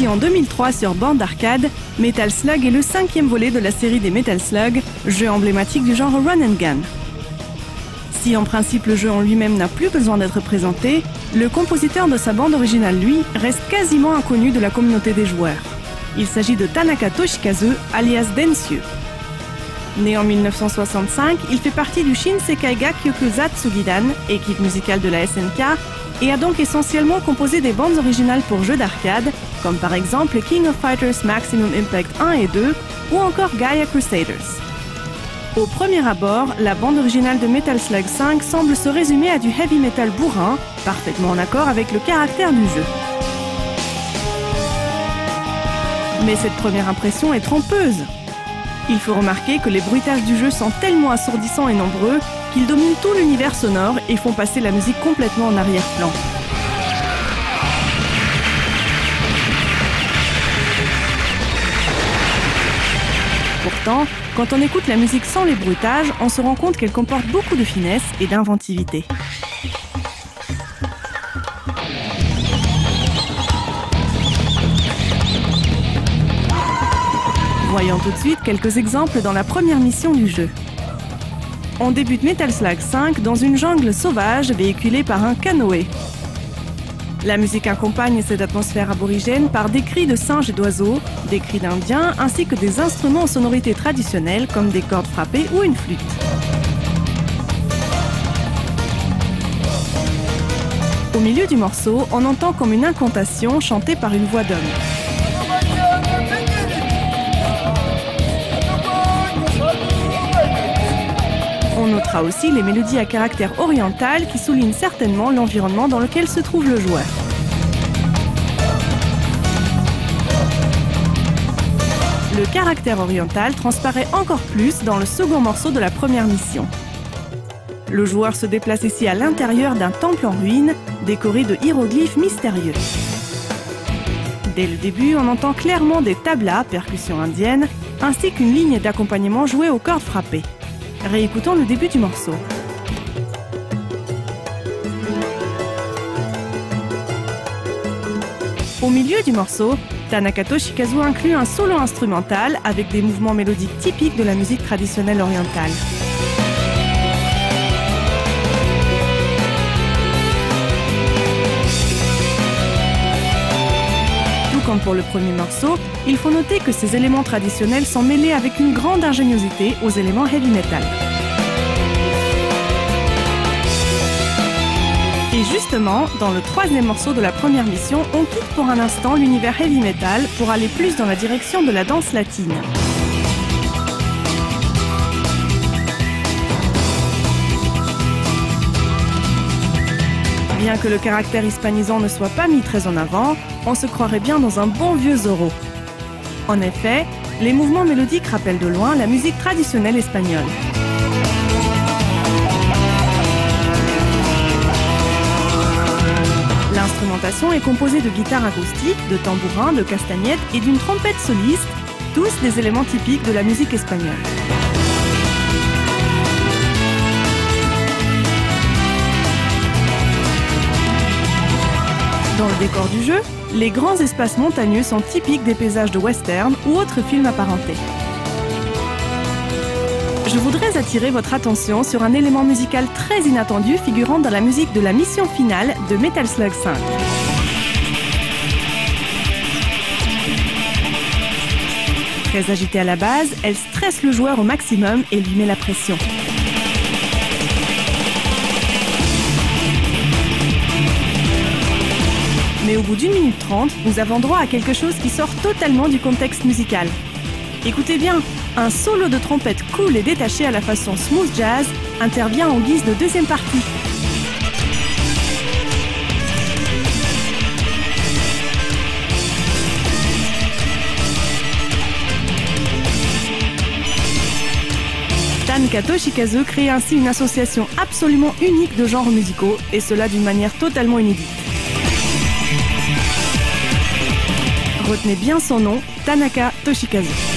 Sorti en 2003 sur borne d'arcade, Metal Slug est le 5e volet de la série des Metal Slug, jeu emblématique du genre Run and Gun. Si en principe le jeu en lui-même n'a plus besoin d'être présenté, le compositeur de sa bande originale, lui, reste quasiment inconnu de la communauté des joueurs. Il s'agit de Tanaka Toshikazu, alias Densyu. Né en 1965, il fait partie du Shinsekai ga Kyokuzat Tsugidan, équipe musicale de la SNK, et a donc essentiellement composé des bandes originales pour jeux d'arcade, comme par exemple King of Fighters Maximum Impact 1 et 2, ou encore Gaia Crusaders. Au premier abord, la bande originale de Metal Slug 5 semble se résumer à du heavy metal bourrin, parfaitement en accord avec le caractère du jeu. Mais cette première impression est trompeuse. Il faut remarquer que les bruitages du jeu sont tellement assourdissants et nombreux qu'ils dominent tout l'univers sonore et font passer la musique complètement en arrière-plan. Pourtant, quand on écoute la musique sans les bruitages, on se rend compte qu'elle comporte beaucoup de finesse et d'inventivité. Voyons tout de suite quelques exemples dans la première mission du jeu. On débute Metal Slug 5 dans une jungle sauvage véhiculée par un canoë. La musique accompagne cette atmosphère aborigène par des cris de singes et d'oiseaux, des cris d'indiens ainsi que des instruments aux sonorités traditionnelles comme des cordes frappées ou une flûte. Au milieu du morceau, on entend comme une incantation chantée par une voix d'homme. On notera aussi les mélodies à caractère oriental qui soulignent certainement l'environnement dans lequel se trouve le joueur. Le caractère oriental transparaît encore plus dans le second morceau de la première mission. Le joueur se déplace ici à l'intérieur d'un temple en ruine, décoré de hiéroglyphes mystérieux. Dès le début, on entend clairement des tablas, percussions indiennes, ainsi qu'une ligne d'accompagnement jouée aux cordes frappées. Réécoutons le début du morceau. Au milieu du morceau, Tanaka Toshikazu inclut un solo instrumental avec des mouvements mélodiques typiques de la musique traditionnelle orientale. Tout comme pour le premier morceau, il faut noter que ces éléments traditionnels sont mêlés avec une grande ingéniosité aux éléments heavy metal. Et justement, dans le troisième morceau de la première mission, on quitte pour un instant l'univers heavy metal pour aller plus dans la direction de la danse latine. Bien que le caractère hispanisant ne soit pas mis très en avant, on se croirait bien dans un bon vieux Zorro. En effet, les mouvements mélodiques rappellent de loin la musique traditionnelle espagnole. L'instrumentation est composée de guitares acoustiques, de tambourins, de castagnettes et d'une trompette soliste, tous des éléments typiques de la musique espagnole. Dans le décor du jeu, les grands espaces montagneux sont typiques des paysages de western ou autres films apparentés. Je voudrais attirer votre attention sur un élément musical très inattendu figurant dans la musique de la mission finale de Metal Slug 5. Très agitée à la base, elle stresse le joueur au maximum et lui met la pression. Mais au bout d'1 minute 30, nous avons droit à quelque chose qui sort totalement du contexte musical. Écoutez bien, un solo de trompette cool et détaché à la façon smooth jazz intervient en guise de deuxième partie. Tanaka Toshikazu crée ainsi une association absolument unique de genres musicaux, et cela d'une manière totalement inédite. Retenez bien son nom, Tanaka Toshikazu.